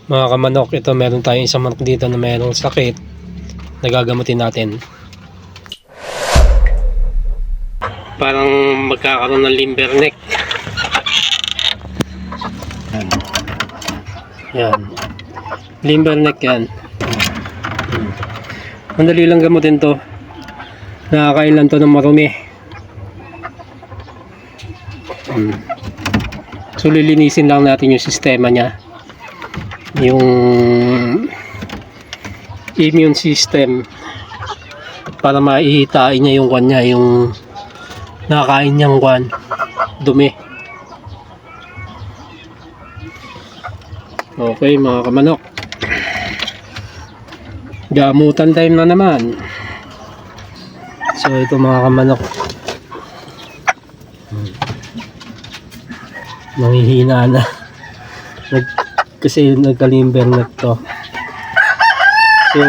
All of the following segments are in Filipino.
Mga kamanok, ito meron tayong isang manok dito na merong sakit na gagamutin natin. Parang magkakaroon ng limber neck. Yan. Limber neck yan. Madali lang gamutin to. Nakakain lang to ng marumi. So lilinisin lang natin yung sistema niya. Yung immune system para maihitain niya yung kanya, yung nakakain niyang dumi. Okay mga kamanok, gamutan time na naman. So ito mga kamanok, nanghihina na kasi nagkalimber na to. So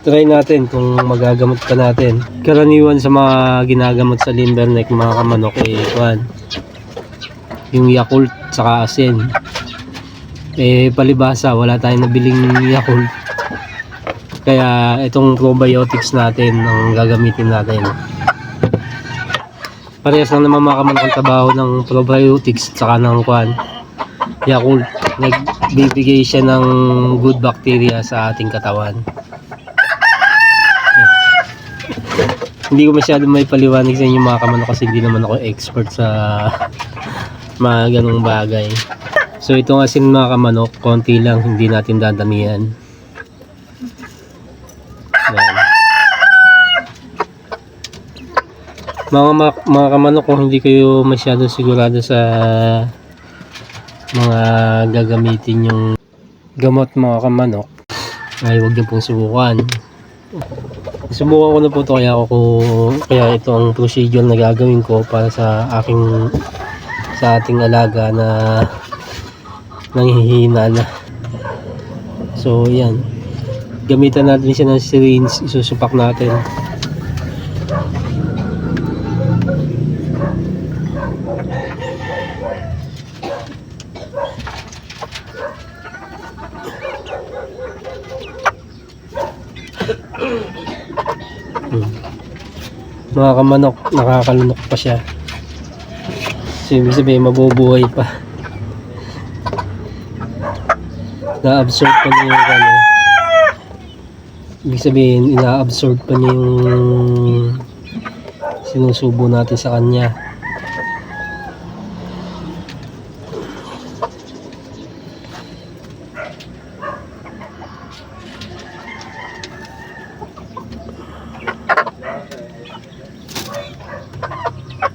try natin kung magagamot pa natin. Karaniwan sa mga ginagamot sa limber neck mga kamanok yung Yakult saka asin. Palibasa wala tayong nabiling Yakult, kaya itong probiotics natin ang gagamitin natin. Parehas lang naman mga kamanok ang trabaho ng probiotics at saka ng Yakult. Nagbibigay siya ng good bacteria sa ating katawan. Hindi ko masyado may paliwanag sa inyo mga kamanok kasi hindi naman ako expert sa mga ganong bagay. So itong asin mga kamanok, konti lang, hindi natin dadamihan. Mga kamanok, kung hindi kayo masyado sigurado sa mga gagamitin yung gamot mga kamanok, ay huwag niyo pong subukan. Subukan ko na po ito, kaya ito ang procedure na gagawin ko para sa ating alaga na nanghihina na. So yan, gamitan natin siya ng syringe, isusupak natin. Mga kamanok, nakakalunok pa siya. So ibig sabihin mabubuhay pa. Na-absorb pa niya yung ibig sabihin ina-absorb pa niya yung sinusubo natin sa kanya.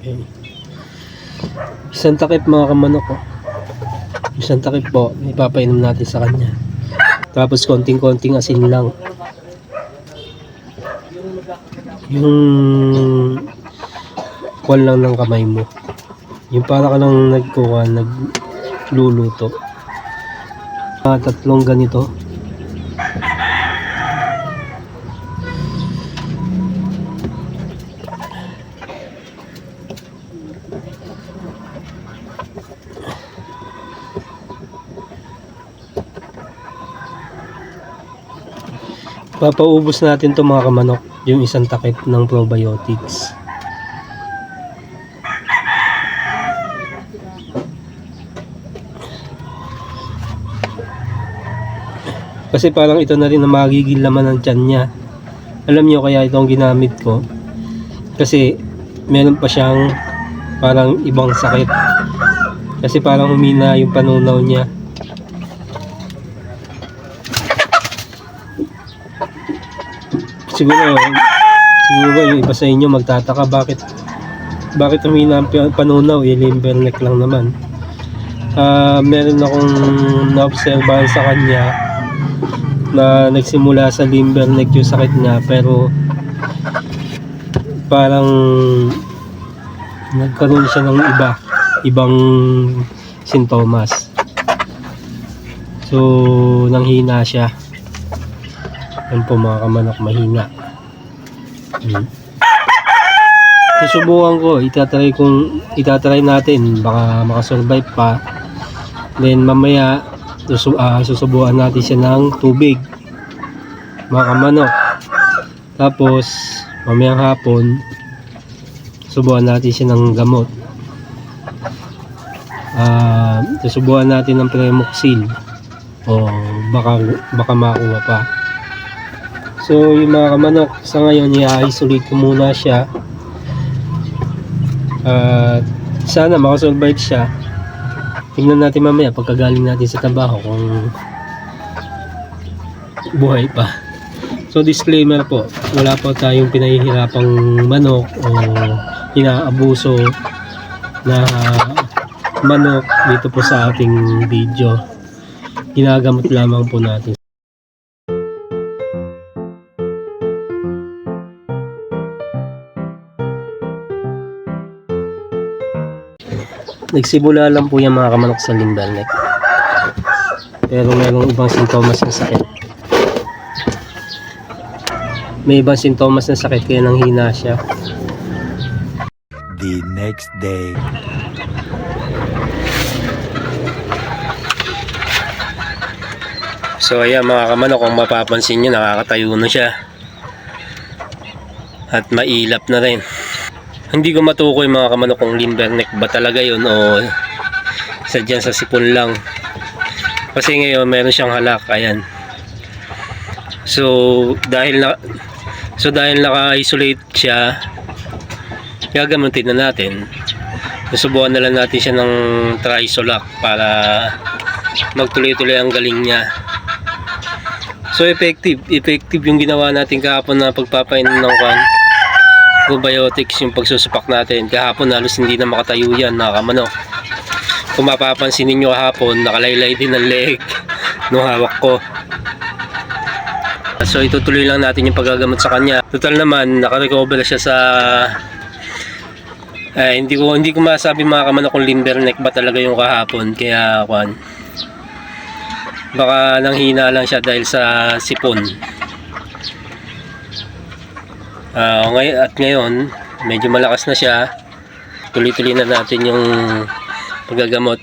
Okay. Isang takip mga kamanok isang takip po ipapainom natin sa kanya, tapos konting-konting asin lang, yung kuwan lang ng kamay mo, yung para ka lang nagluluto. Tatlong ganito. Papaubos natin to mga kamanok, yung isang takip ng probiotics. Kasi parang ito na rin na magiging laman ng tiyan niya. Alam niyo kaya itong ginamit ko, kasi meron pa siyang parang ibang sakit, kasi parang humina yung panunaw niya. Siguro yung iba sa inyo magtataka bakit humina ang panunaw, limber neck lang naman. Meron akong naobserbahan sa kanya na nagsimula sa limber neck yung sakit niya, pero parang nagkaroon siya ng ibang sintomas. So nanghina siya. Yan po mga kamanok, mahina. Susubukan ko, itatry natin, baka makasurvive pa. Then mamaya Susubuan natin siya ng tubig, mga kamanok. Tapos mamayang hapon susubuan natin siya ng gamot. Susubuan natin ng Premoxil o baka makuha pa. So yung mga kamanok, sa ngayon i-isolate ko muna siya. Sana makasurvive siya. Tingnan natin mamaya pagkagaling natin sa trabaho kung buhay pa. So disclaimer po, wala po tayong pinahihirapang manok o inaabuso na manok dito po sa ating video. Ginagamot lamang po natin. Nagsimula lang po yung mga kamanok sa limberneck, pero mayroong ibang sintomas ng sakit. May ibang sintomas ng sakit kaya nanghina siya. The next day. So ayan mga kamanok, kung mapapansin nyo, nakakatayo na siya at mailap na rin. Hindi ko matukoy mga kamanok kung limberneck ba talaga yun o sadyan sa sipon lang, kasi ngayon meron siyang halak. Ayan. So dahil naka-isolate siya, gagamutin na natin. Susubukan na lang natin siya ng Trisolac para magtuloy-tuloy ang galing niya. So effective yung ginawa natin kahapon na pagpapainom ng probiotics, yung pagsusupak natin. Kahapon halos hindi na makatayo yan mga kamanok. Kung mapapansin ninyo kahapon, nakalaylay din ang leg nung hawak ko. So itutuloy lang natin yung paggagamot sa kanya. Total naman nakarecover siya sa hindi ko masabi mga kamanok kung limberneck ba talaga yung kahapon, kaya baka nanghina lang siya dahil sa sipon. At ngayon medyo malakas na siya. Tuloy-tuloy na natin yung paggagamot.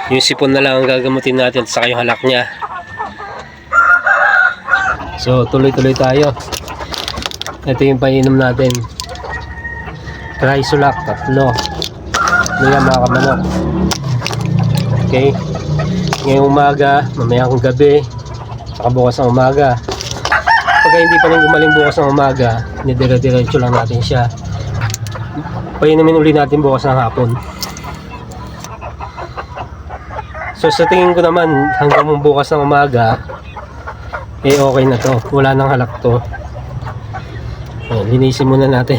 Yung sipon na lang ang gagamutin natin at saka yung halak niya. So tuloy-tuloy tayo. Ito yung painom natin, Trisolac 3. Yan mga kamanok. Okay, ngayong umaga, mamayang gabi, saka bukas ng umaga. Pag hindi pa rin gumaling bukas ng umaga, nidire-diretso lang natin siya. Painumin uli natin bukas ng hapon. So sa tingin ko naman, hanggang bukas ng umaga okay na to, wala nang halak to. Linisin muna natin.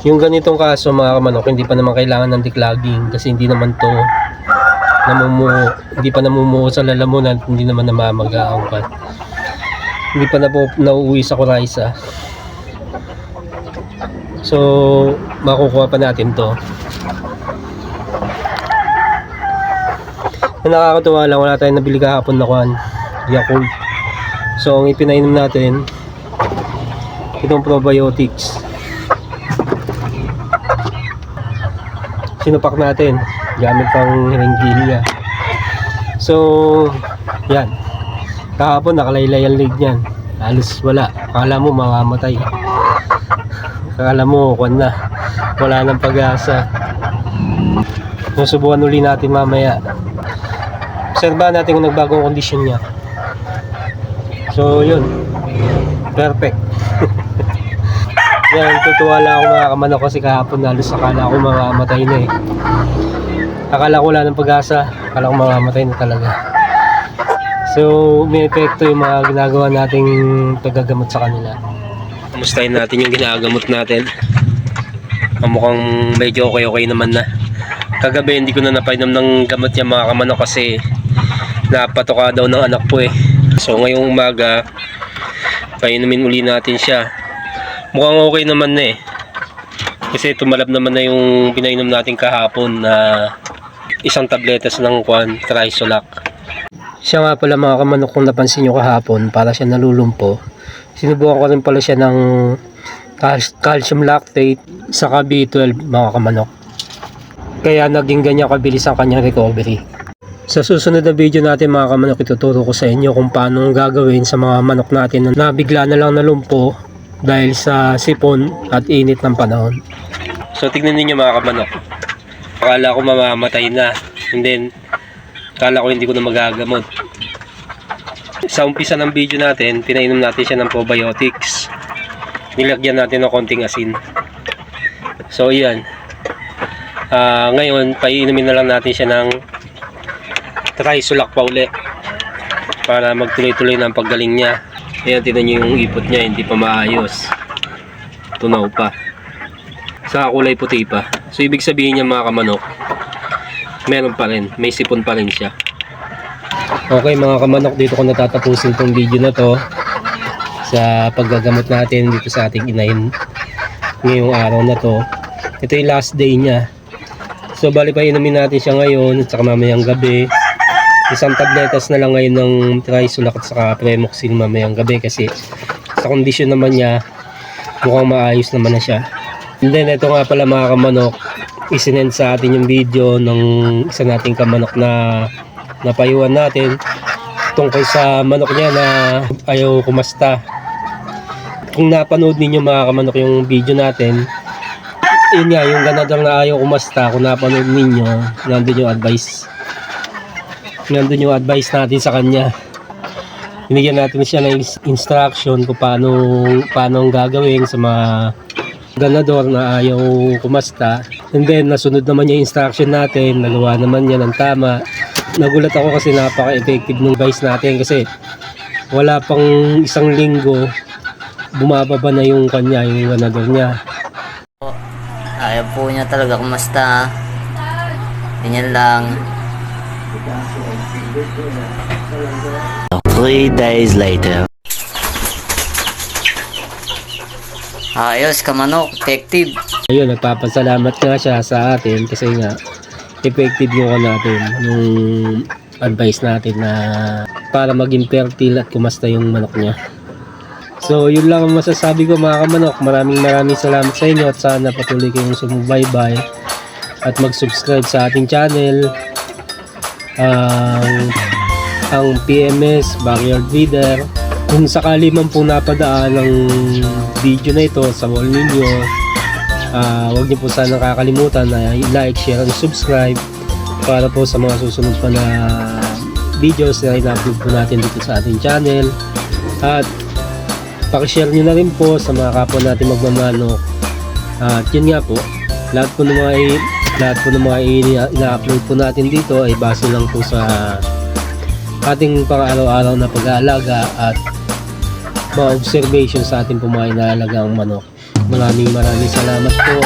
Yung ganitong kaso mga kamanok, hindi pa naman kailangan ng declogging kasi hindi naman to hindi pa namumuo sa lalamunan, hindi naman namamaga ang ugat. Hindi pa nauuwi sa coryza. So makukuha pa natin to. Nakakatuwa lang, wala tayong nabili kahapon na Yakult. So ang ipinainom natin itong probiotics. Sinupak natin gamit pang hiringgilya. So yan, kahapon nakalaylay ang leg niyan, halos wala. Akala mo mamamatay, akala mo wala nang pag-asa. Susubukan uli natin mamaya. Obserbahan natin kung nagbagong kondisyon niya. So yun, perfect. Yan, tutuwa lang ako mga kamanok kasi kahapon halos akala ko mamamatay na eh. Akala ko wala ng pag-asa, akala ko mamamatay na talaga. So may epekto yung mga ginagawa nating paggagamot sa kanila. Kamustahin natin yung ginagamot natin. Mukhang medyo okay naman na. Kagabi hindi ko na napainom ng gamot yung mga kamanok kasi napatoka daw ng anak ko eh. So ngayong umaga painumin uli natin siya. Mukhang okay naman na eh, kasi tumalab naman na yung pinainom natin kahapon na isang tabletas ng Trisolac. Siya nga pala mga kamanok, kung napansin nyo kahapon, para siya nalulumpo. Sinubukan ko rin pala siya ng calcium lactate, saka B12 mga kamanok. Kaya naging ganyan kabilis ang kanyang recovery. Sa susunod na video natin mga kamanok, ituturo ko sa inyo kung paano gagawin sa mga manok natin na bigla na lang nalumpo dahil sa sipon at init ng panahon. So tignan niyo mga kamanok. Akala ko mamamatay na. And then, akala ko hindi ko na magagamot. Sa umpisa ng video natin, pinainom natin siya ng probiotics. Nilagyan natin ng konting asin. So yan. Ngayon, paiinumin na lang natin siya ng Trisulak pa uli para magtuloy-tuloy ng paggaling niya. Ayan, tinan nyo yung ipot niya, hindi pa maayos. Tunaw pa. Sa kulay puti pa. So ibig sabihin niya mga kamanok, meron pa rin, may sipon pa rin siya. Okay mga kamanok, dito ko natatapusin tong video na to sa paggagamot natin dito sa ating inahin ngayong araw na to. Ito yung last day niya. So bali pa inumin natin siya ngayon at saka mamayang gabi. Isang tabletas na lang ngayon ng Trisulak at saka Premoxil mamayang gabi kasi sa kondisyon naman niya mukhang maayos naman na siya. And then ito nga pala mga kamanok, isinend sa atin yung video ng isa nating kamanok na napayuan natin tungkol sa manok niya na ayaw kumasta. Kung napanood ninyo mga kamanok yung video natin, yun nga, yung ganador na ayaw kumasta, kung napanood ninyo, nandun yung advice natin sa kanya. Binigyan natin siya ng instruction kung paano ang gagawin sa mga ganador na ayaw kumasta. And then nasunod naman yung instruction natin, nagawa naman niya ng tama. Nagulat ako kasi napaka-effective ng advice natin kasi wala pang isang linggo bumababa na yung kanya, yung ganador niya. Ayaw po niya talaga kumasta. Ganyan lang. 3 days later. Ayos ka manok, effective. Ayun, nagpapasalamat nga siya sa atin kasi nga effective yung natin, yung advice natin na para maging fertile at kumasta yung manok niya. So yun lang ang masasabi ko mga kamanok. Maraming salamat sa inyo at sana patuloy kayong sumubaybay at mag-subscribe sa ating channel, ang PMS Backyard Breeder. Kung sakali man po napadaan ang video na ito sa wall ninyo, huwag niyo po sana kakalimutan na like, share, and subscribe para po sa mga susunod pa na videos na ina-upload po natin dito sa ating channel. At pakishare nyo na rin po sa mga kapwa natin magmamanok. At yun nga po, lahat po ng mga ina-upload po natin dito ay base lang po sa ating pang-araw-araw na pag-aalaga at mga observation sa ating mga inaalagang manok. Maraming salamat po.